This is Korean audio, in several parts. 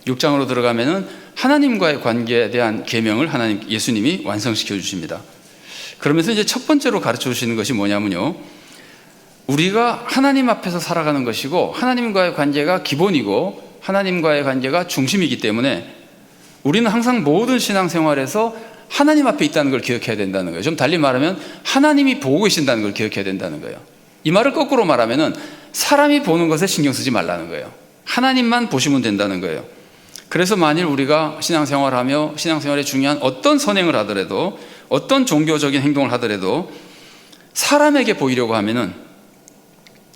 6장으로 들어가면은 하나님과의 관계에 대한 계명을 예수님이 완성시켜 주십니다. 그러면서 이제 첫 번째로 가르쳐 주시는 것이 뭐냐면요, 우리가 하나님 앞에서 살아가는 것이고 하나님과의 관계가 기본이고 하나님과의 관계가 중심이기 때문에 우리는 항상 모든 신앙생활에서 하나님 앞에 있다는 걸 기억해야 된다는 거예요. 좀 달리 말하면 하나님이 보고 계신다는 걸 기억해야 된다는 거예요. 이 말을 거꾸로 말하면은 사람이 보는 것에 신경 쓰지 말라는 거예요. 하나님만 보시면 된다는 거예요. 그래서 만일 우리가 신앙생활하며 신앙생활에 중요한 어떤 선행을 하더라도 어떤 종교적인 행동을 하더라도 사람에게 보이려고 하면은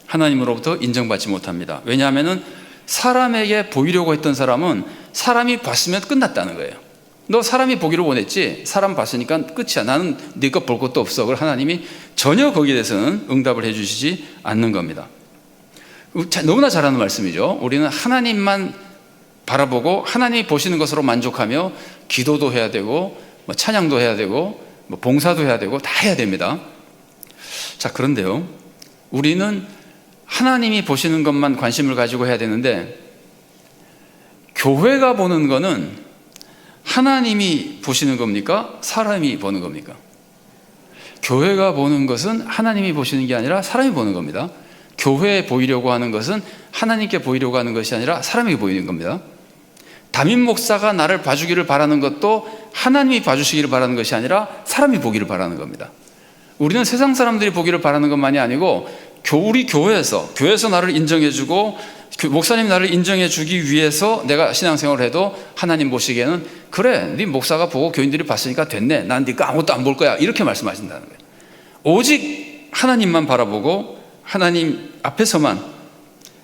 하나님으로부터 인정받지 못합니다. 왜냐하면은 사람에게 보이려고 했던 사람은 사람이 봤으면 끝났다는 거예요. 너 사람이 보기를 원했지, 사람 봤으니까 끝이야, 나는 네 것 볼 것도 없어. 그걸 하나님이 전혀 거기에 대해서는 응답을 해주시지 않는 겁니다. 너무나 잘하는 말씀이죠. 우리는 하나님만 바라보고 하나님이 보시는 것으로 만족하며 기도도 해야 되고 찬양도 해야 되고 봉사도 해야 되고 다 해야 됩니다. 자, 그런데요, 우리는 하나님이 보시는 것만 관심을 가지고 해야 되는데 교회가 보는 거는 하나님이 보시는 겁니까? 사람이 보는 겁니까? 교회가 보는 것은 하나님이 보시는 게 아니라 사람이 보는 겁니다. 교회에 보이려고 하는 것은 하나님께 보이려고 하는 것이 아니라 사람에게 보이는 겁니다. 담임 목사가 나를 봐주기를 바라는 것도 하나님이 봐주시기를 바라는 것이 아니라 사람이 보기를 바라는 겁니다. 우리는 세상 사람들이 보기를 바라는 것만이 아니고 우리 교회에서 나를 인정해주고 목사님 나를 인정해주기 위해서 내가 신앙생활을 해도 하나님 보시기에는 그래, 네 목사가 보고 교인들이 봤으니까 됐네, 난 네가 아무것도 안 볼 거야, 이렇게 말씀하신다는 거예요. 오직 하나님만 바라보고 하나님 앞에서만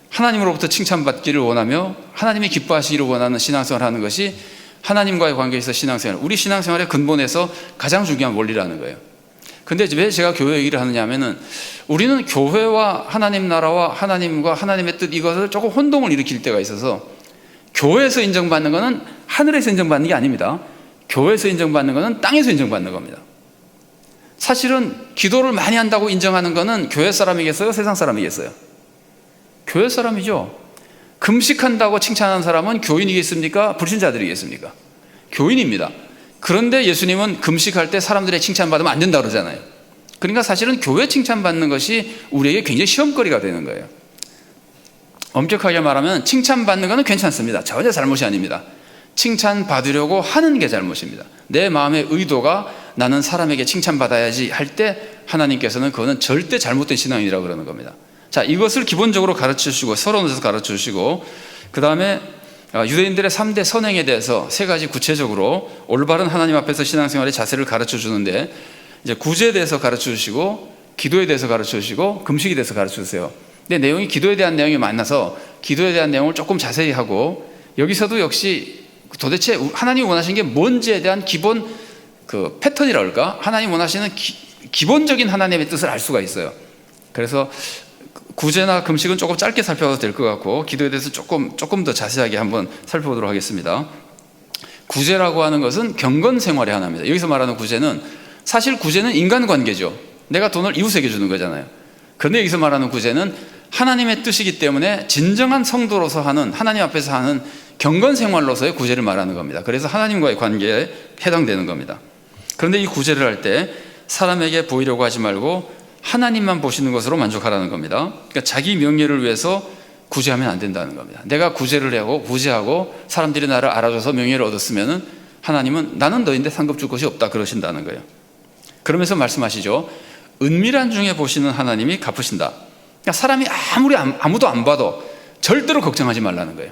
하나님으로부터 칭찬받기를 원하며 하나님이 기뻐하시기를 원하는 신앙생활을 하는 것이 하나님과의 관계에서 신앙생활, 우리 신앙생활의 근본에서 가장 중요한 원리라는 거예요. 근데 왜 제가 교회 얘기를 하느냐 하면은 우리는 교회와 하나님 나라와 하나님과 하나님의 뜻, 이것을 조금 혼동을 일으킬 때가 있어서 교회에서 인정받는 것은 하늘에서 인정받는 게 아닙니다. 교회에서 인정받는 것은 땅에서 인정받는 겁니다. 사실은 기도를 많이 한다고 인정하는 것은 교회 사람이겠어요? 세상 사람이겠어요? 교회 사람이죠. 금식한다고 칭찬하는 사람은 교인이겠습니까? 불신자들이겠습니까? 교인입니다. 그런데 예수님은 금식할 때 사람들의 칭찬받으면 안 된다고 그러잖아요. 그러니까 사실은 교회 칭찬받는 것이 우리에게 굉장히 시험거리가 되는 거예요. 엄격하게 말하면 칭찬받는 것은 괜찮습니다. 전혀 잘못이 아닙니다. 칭찬받으려고 하는 게 잘못입니다. 내 마음의 의도가 나는 사람에게 칭찬받아야지 할 때 하나님께서는 그거는 절대 잘못된 신앙이라고 그러는 겁니다. 자, 이것을 기본적으로 가르쳐주시고 서론에서 가르쳐주시고, 그 다음에 유대인들의 3대 선행에 대해서 3가지 구체적으로 올바른 하나님 앞에서 신앙생활의 자세를 가르쳐 주는데, 이제 구제에 대해서 가르쳐 주시고 기도에 대해서 가르쳐 주시고 금식에 대해서 가르쳐 주세요. 근데 내용이 기도에 대한 내용이 많아서 기도에 대한 내용을 조금 자세히 하고, 여기서도 역시 도대체 하나님이 원하시는 게 뭔지에 대한 기본 그 패턴이라 할까? 하나님 원하시는 기본적인 하나님의 뜻을 알 수가 있어요. 그래서 구제나 금식은 조금 짧게 살펴봐도 될 것 같고 기도에 대해서 조금 더 자세하게 한번 살펴보도록 하겠습니다. 구제라고 하는 것은 경건 생활의 하나입니다. 여기서 말하는 구제는 사실 구제는 인간관계죠. 내가 돈을 이웃에게 주는 거잖아요. 그런데 여기서 말하는 구제는 하나님의 뜻이기 때문에 진정한 성도로서 하는, 하나님 앞에서 하는 경건 생활로서의 구제를 말하는 겁니다. 그래서 하나님과의 관계에 해당되는 겁니다. 그런데 이 구제를 할 때 사람에게 보이려고 하지 말고 하나님만 보시는 것으로 만족하라는 겁니다. 그러니까 자기 명예를 위해서 구제하면 안 된다는 겁니다. 내가 구제를 하고 구제하고 사람들이 나를 알아줘서 명예를 얻었으면 하나님은 나는 너인데 상급 줄 것이 없다 그러신다는 거예요. 그러면서 말씀하시죠. 은밀한 중에 보시는 하나님이 갚으신다. 그러니까 사람이 아무도 안 봐도 절대로 걱정하지 말라는 거예요.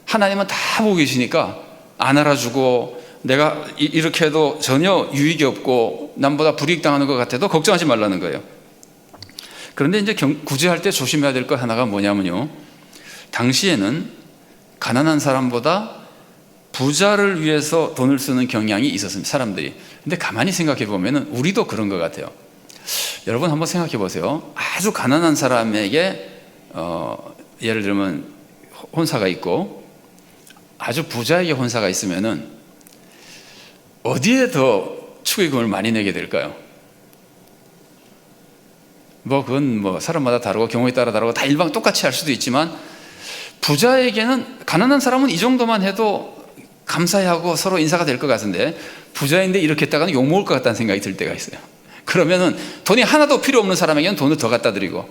하나님은 다 보고 계시니까 안 알아주고 내가 이렇게 해도 전혀 유익이 없고 남보다 불이익 당하는 것 같아도 걱정하지 말라는 거예요. 그런데 이제 구제할 때 조심해야 될 것 하나가 뭐냐면요, 당시에는 가난한 사람보다 부자를 위해서 돈을 쓰는 경향이 있었습니다, 사람들이. 근데 가만히 생각해 보면 우리도 그런 것 같아요. 여러분 한번 생각해 보세요. 아주 가난한 사람에게 예를 들면 혼사가 있고 아주 부자에게 혼사가 있으면은 어디에 더 축의금을 많이 내게 될까요? 그건 사람마다 다르고 경우에 따라 다르고 다 일반 똑같이 할 수도 있지만 부자에게는, 가난한 사람은 이 정도만 해도 감사해하고 서로 인사가 될 것 같은데, 부자인데 이렇게 했다가는 욕먹을 것 같다는 생각이 들 때가 있어요. 그러면은 돈이 하나도 필요 없는 사람에게는 돈을 더 갖다 드리고,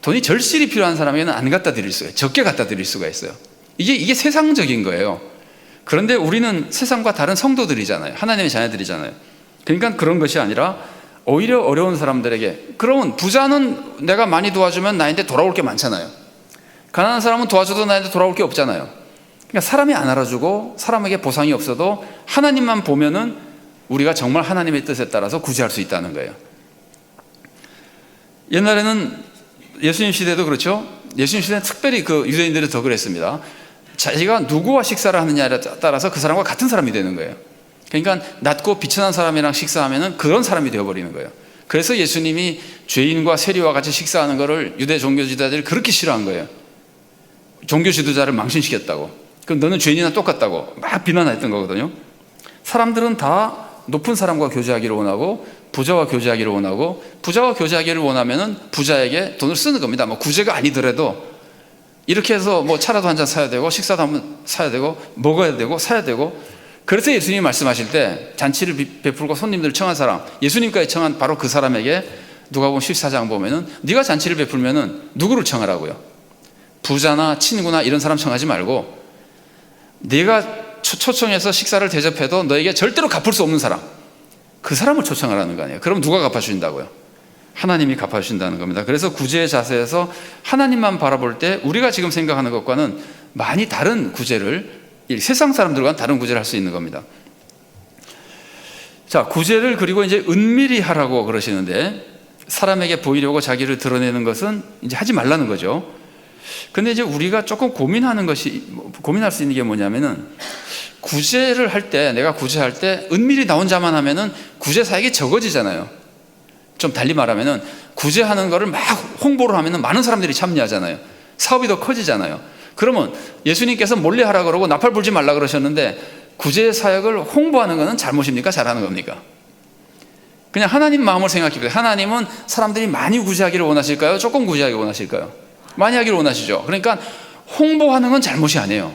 돈이 절실히 필요한 사람에게는 안 갖다 드릴 수가 있어요. 적게 갖다 드릴 수가 있어요. 이게 세상적인 거예요. 그런데 우리는 세상과 다른 성도들이잖아요. 하나님의 자녀들이잖아요. 그러니까 그런 것이 아니라 오히려 어려운 사람들에게, 그러면 부자는 내가 많이 도와주면 나한테 돌아올 게 많잖아요. 가난한 사람은 도와줘도 나한테 돌아올 게 없잖아요. 그러니까 사람이 안 알아주고 사람에게 보상이 없어도 하나님만 보면은 우리가 정말 하나님의 뜻에 따라서 구제할 수 있다는 거예요. 옛날에는 예수님 시대도 그렇죠. 예수님 시대는 특별히 그 유대인들이 더 그랬습니다. 자기가 누구와 식사를 하느냐에 따라서 그 사람과 같은 사람이 되는 거예요. 그러니까 낮고 비천한 사람이랑 식사하면은 그런 사람이 되어버리는 거예요. 그래서 예수님이 죄인과 세리와 같이 식사하는 것을 유대 종교 지도자들이 그렇게 싫어한 거예요. 종교 지도자를 망신시켰다고. 그럼 너는 죄인이나 똑같다고 막 비난했던 거거든요. 사람들은 다 높은 사람과 교제하기를 원하고 부자와 교제하기를 원하고, 부자와 교제하기를 원하면은 부자에게 돈을 쓰는 겁니다. 뭐 구제가 아니더라도 이렇게 해서 뭐 차라도 한 잔 사야 되고, 식사도 한번 사야 되고, 먹어야 되고, 사야 되고. 그래서 예수님이 말씀하실 때 잔치를 베풀고 손님들을 청한 사람, 예수님까지 청한 바로 그 사람에게 누가복음 14장 보면은 네가 잔치를 베풀면은 누구를 청하라고요? 부자나 친구나 이런 사람 청하지 말고, 네가 초청해서 식사를 대접해도 너에게 절대로 갚을 수 없는 사람, 그 사람을 초청하라는 거 아니에요. 그럼 누가 갚아주신다고요? 하나님이 갚아주신다는 겁니다. 그래서 구제의 자세에서 하나님만 바라볼 때 우리가 지금 생각하는 것과는 많이 다른 구제를, 세상 사람들과는 다른 구제를 할 수 있는 겁니다. 자, 구제를 그리고 이제 은밀히 하라고 그러시는데, 사람에게 보이려고 자기를 드러내는 것은 이제 하지 말라는 거죠. 근데 이제 우리가 조금 고민할 수 있는 게 뭐냐면은, 구제를 할 때, 내가 구제할 때 은밀히 나 혼자만 하면은 구제 사역이 적어지잖아요. 좀 달리 말하면은 구제하는 거를 막 홍보를 하면은 많은 사람들이 참여하잖아요. 사업이 더 커지잖아요. 그러면 예수님께서 몰래 하라 그러고 나팔 불지 말라 그러셨는데, 구제 사역을 홍보하는 것은 잘못입니까? 잘하는 겁니까? 그냥 하나님 마음을 생각해 보세요. 하나님은 사람들이 많이 구제하기를 원하실까요? 조금 구제하기를 원하실까요? 많이 하기를 원하시죠. 그러니까 홍보하는 건 잘못이 아니에요.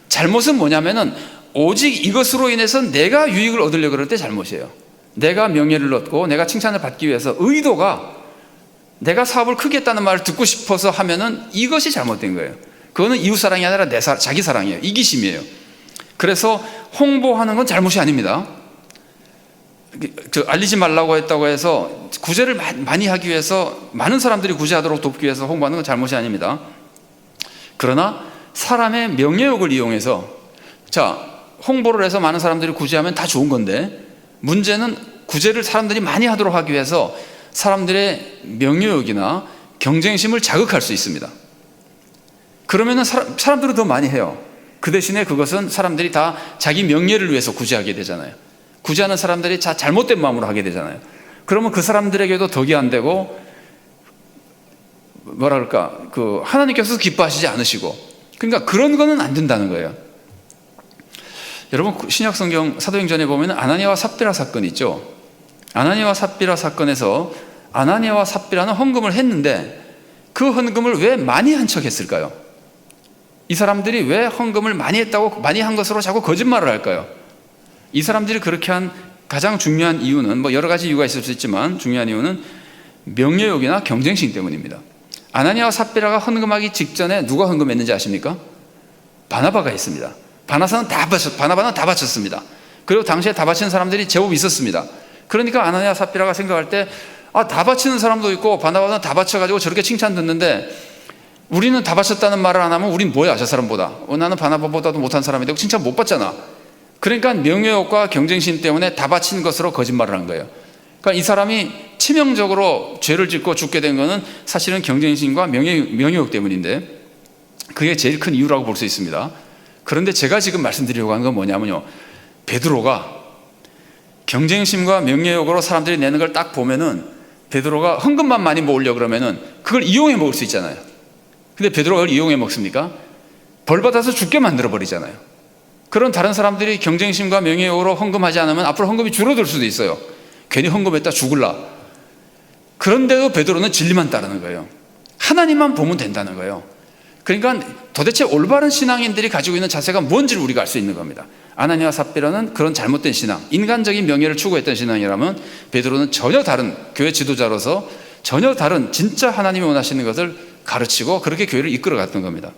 잘못은 뭐냐면은 오직 이것으로 인해서 내가 유익을 얻으려고 그럴 때 잘못이에요. 내가 명예를 얻고 내가 칭찬을 받기 위해서, 의도가 내가 사업을 크게 했다는 말을 듣고 싶어서 하면은 이것이 잘못된 거예요. 그거는 이웃사랑이 아니라 자기 사랑이에요. 이기심이에요. 그래서 홍보하는 건 잘못이 아닙니다. 알리지 말라고 했다고 해서 구제를 많이 하기 위해서, 많은 사람들이 구제하도록 돕기 위해서 홍보하는 건 잘못이 아닙니다. 그러나 사람의 명예욕을 이용해서, 자, 홍보를 해서 많은 사람들이 구제하면 다 좋은 건데, 문제는 구제를 사람들이 많이 하도록 하기 위해서 사람들의 명예욕이나 경쟁심을 자극할 수 있습니다. 그러면은 사람들은 더 많이 해요. 그 대신에 그것은 사람들이 다 자기 명예를 위해서 구제하게 되잖아요. 구제하는 사람들이 잘못된 마음으로 하게 되잖아요. 그러면 그 사람들에게도 덕이 안 되고, 하나님께서 기뻐하시지 않으시고, 그러니까 그런 거는 안 된다는 거예요. 여러분, 신약 성경 사도행전에 보면 아나니아와 삽비라 사건이 있죠. 아나니아와 삽비라 사건에서 아나니아와 삽비라는 헌금을 했는데, 그 헌금을 왜 많이 한 척 했을까요? 이 사람들이 왜 헌금을 많이 했다고, 많이 한 것으로 자꾸 거짓말을 할까요? 이 사람들이 그렇게 한 가장 중요한 이유는, 뭐 여러 가지 이유가 있을 수 있지만 중요한 이유는 명예욕이나 경쟁심 때문입니다. 아나니아와 삽비라가 헌금하기 직전에 누가 헌금했는지 아십니까? 바나바가 했습니다. 바나바는 다 바쳤습니다. 그리고 당시에 다 바치는 사람들이 제법 있었습니다. 그러니까 아나니아와 삽비라가 생각할 때, 다 바치는 사람도 있고 바나바는 다 바쳐가지고 저렇게 칭찬 듣는데, 우리는 다 바쳤다는 말을 안 하면 우린 뭐야, 저 사람보다. 나는 바나바보다도 못한 사람이 되고 칭찬 못 받잖아. 그러니까 명예욕과 경쟁심 때문에 다 바친 것으로 거짓말을 한 거예요. 그러니까 이 사람이 치명적으로 죄를 짓고 죽게 된 것은 사실은 경쟁심과 명예욕 때문인데, 그게 제일 큰 이유라고 볼 수 있습니다. 그런데 제가 지금 말씀드리려고 하는 건 뭐냐면요, 베드로가 경쟁심과 명예욕으로 사람들이 내는 걸 딱 보면은, 베드로가 헌금만 많이 모으려고 그러면은 그걸 이용해 먹을 수 있잖아요. 근데 베드로가 그걸 이용해 먹습니까? 벌 받아서 죽게 만들어 버리잖아요. 그런 다른 사람들이 경쟁심과 명예욕으로 헌금하지 않으면 앞으로 헌금이 줄어들 수도 있어요. 괜히 헌금했다 죽을라. 그런데도 베드로는 진리만 따르는 거예요. 하나님만 보면 된다는 거예요. 그러니까 도대체 올바른 신앙인들이 가지고 있는 자세가 뭔지를 우리가 알 수 있는 겁니다. 아나니아와 삽비라는 그런 잘못된 신앙, 인간적인 명예를 추구했던 신앙이라면 베드로는 전혀 다른 교회 지도자로서 전혀 다른 진짜 하나님이 원하시는 것을 가르치고 그렇게 교회를 이끌어 갔던 겁니다.